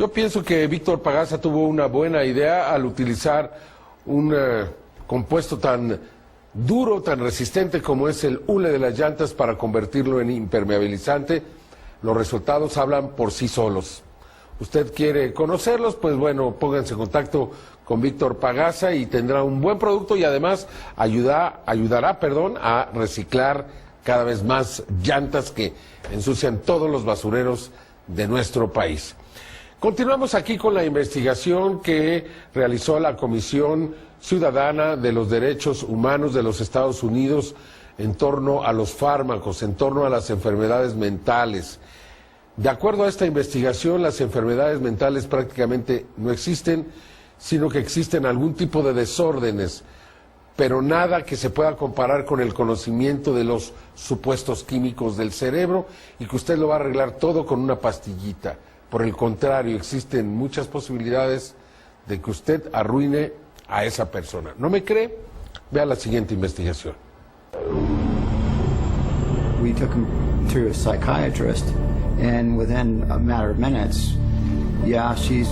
Yo pienso que Víctor Pagasa tuvo una buena idea al utilizar un compuesto tan duro, tan resistente como es el hule de las llantas para convertirlo en impermeabilizante. Los resultados hablan por sí solos. ¿Usted quiere conocerlos? Pues bueno, pónganse en contacto con Víctor Pagasa y tendrá un buen producto y además ayudará a reciclar cada vez más llantas que ensucian todos los basureros de nuestro país. Continuamos aquí con la investigación que realizó la Comisión Ciudadana de los Derechos Humanos de los Estados Unidos en torno a los fármacos, en torno a las enfermedades mentales. De acuerdo a esta investigación, las enfermedades mentales prácticamente no existen, sino que existen algún tipo de desórdenes, pero nada que se pueda comparar con el conocimiento de los supuestos químicos del cerebro y que usted lo va a arreglar todo con una pastillita. Por el contrario, existen muchas posibilidades de que usted arruine a esa persona. ¿No me cree? Vea la siguiente investigación. We took him to a psychiatrist, and within a matter of minutes, yeah, she's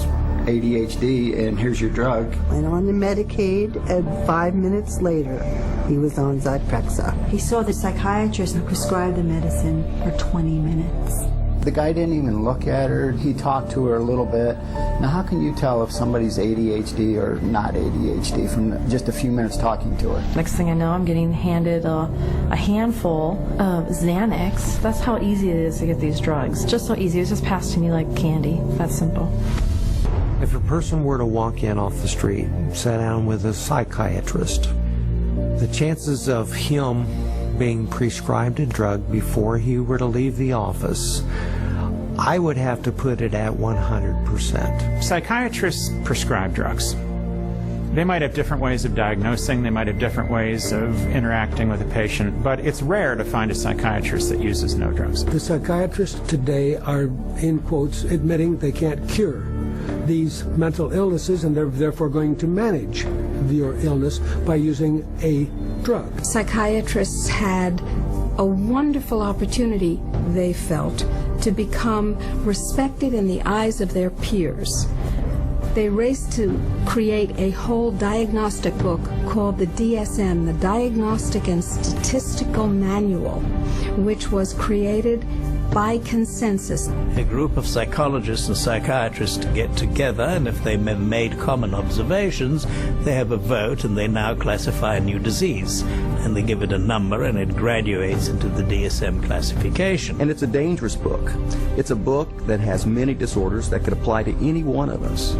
ADHD, and here's your drug. Went on the Medicaid, and 5 minutes later, he was on Zyprexa. He saw the psychiatrist and prescribed the medicine for 20 minutes. The guy didn't even look at her. He talked to her a little bit. Now, how can you tell if somebody's ADHD or not ADHD from just a few minutes talking to her? Next thing I know, I'm getting handed a handful of Xanax. That's how easy it is to get these drugs. Just so easy. It's just passed to me like candy. That's simple. If a person were to walk in off the street, sat down with a psychiatrist, the chances of him being prescribed a drug before he were to leave the office, I would have to put it at 100%. Psychiatrists prescribe drugs. They might have different ways of diagnosing, they might have different ways of interacting with a patient, but it's rare to find a psychiatrist that uses no drugs. The psychiatrists today are, in quotes, admitting they can't cure these mental illnesses, and they're therefore going to manage your illness by using a drug. Psychiatrists had a wonderful opportunity, they felt, to become respected in the eyes of their peers. They raced to create a whole diagnostic book called the DSM, the Diagnostic and Statistical Manual, which was created by consensus. A group of psychologists and psychiatrists get together, and if they have made common observations, they have a vote and they now classify a new disease. And they give it a number and it graduates into the DSM classification. And it's a dangerous book. It's a book that has many disorders that could apply to any one of us,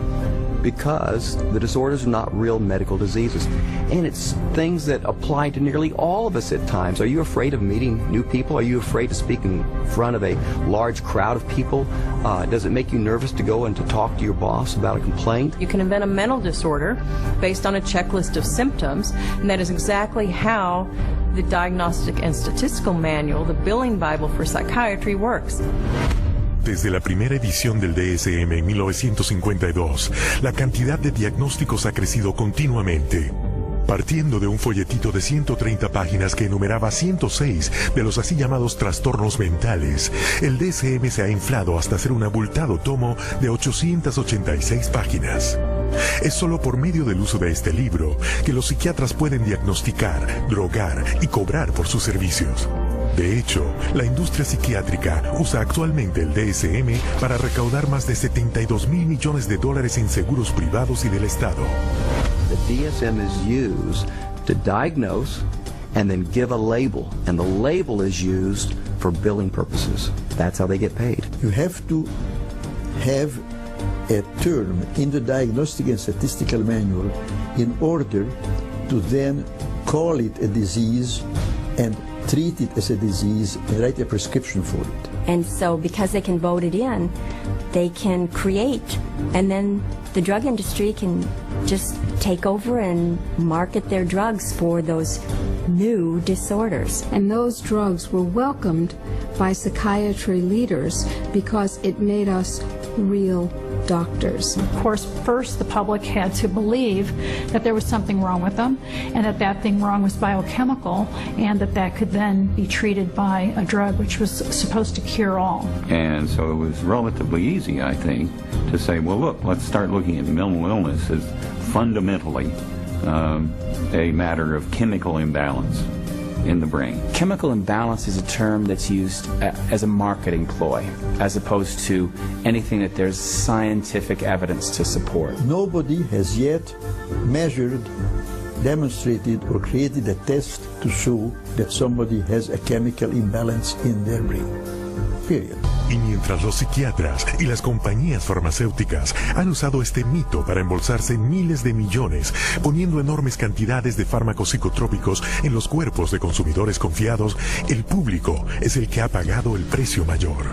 because the disorders are not real medical diseases. And it's things that apply to nearly all of us at times. Are you afraid of meeting new people? Are you afraid to speak in front of a large crowd of people? Does it make you nervous to go and to talk to your boss about a complaint? You can invent a mental disorder based on a checklist of symptoms, and that is exactly how the Diagnostic and Statistical Manual, the billing Bible for psychiatry, works. Desde la primera edición del DSM en 1952, la cantidad de diagnósticos ha crecido continuamente. Partiendo de un folletito de 130 páginas que enumeraba 106 de los así llamados trastornos mentales, el DSM se ha inflado hasta ser un abultado tomo de 886 páginas. Es solo por medio del uso de este libro que los psiquiatras pueden diagnosticar, drogar y cobrar por sus servicios. De hecho, la industria psiquiátrica usa actualmente el DSM para recaudar más de $72 mil millones en seguros privados y del Estado. The DSM is used to diagnose and then give a label, and the label is used for billing purposes. That's how they get paid. You have to have a term in the Diagnostic and Statistical Manual in order to then call it a disease and treat it as a disease and write a prescription for it. And so because they can vote it in, they can create, and then the drug industry can just take over and market their drugs for those new disorders. And those drugs were welcomed by psychiatry leaders because it made us real doctors. Of course, first the public had to believe that there was something wrong with them, and that that thing wrong was biochemical, and that that could then be treated by a drug which was supposed to cure all. And so it was relatively easy, I think, to say, well, look, let's start looking at mental illness as fundamentally a matter of chemical imbalance in the brain. Chemical imbalance is a term that's used as a marketing ploy, as opposed to anything that there's scientific evidence to support. Nobody has yet measured, demonstrated, or created a test to show that somebody has a chemical imbalance in their brain. Period. Y mientras los psiquiatras y las compañías farmacéuticas han usado este mito para embolsarse miles de millones, poniendo enormes cantidades de fármacos psicotrópicos en los cuerpos de consumidores confiados, el público es el que ha pagado el precio mayor.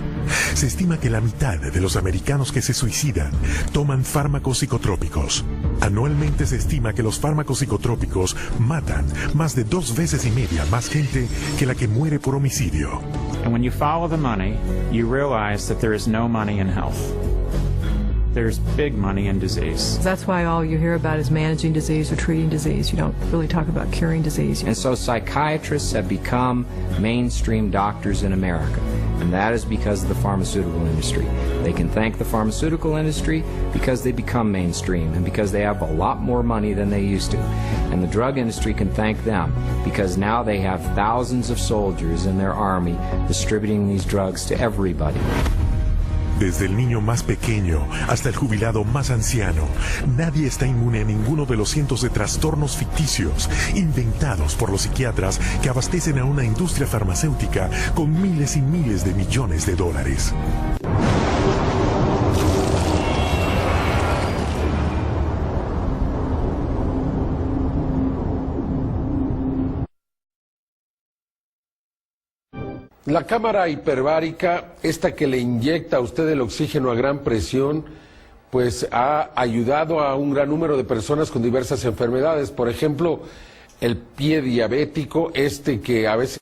Se estima que la mitad de los americanos que se suicidan toman fármacos psicotrópicos. Anualmente se estima que los fármacos psicotrópicos matan más de 2,5 veces más gente que la que muere por homicidio. And when you follow the money, you realize that there is no money in health. There's big money in disease. That's why all you hear about is managing disease or treating disease. You don't really talk about curing disease. And so psychiatrists have become mainstream doctors in America. And that is because of the pharmaceutical industry. They can thank the pharmaceutical industry because they become mainstream and because they have a lot more money than they used to. And the drug industry can thank them because now they have thousands of soldiers in their army distributing these drugs to everybody. Desde el niño más pequeño hasta el jubilado más anciano, nadie está inmune a ninguno de los cientos de trastornos ficticios inventados por los psiquiatras que abastecen a una industria farmacéutica con miles y miles de millones de dólares. La cámara hiperbárica, esta que le inyecta a usted el oxígeno a gran presión, pues ha ayudado a un gran número de personas con diversas enfermedades. Por ejemplo, el pie diabético, que a veces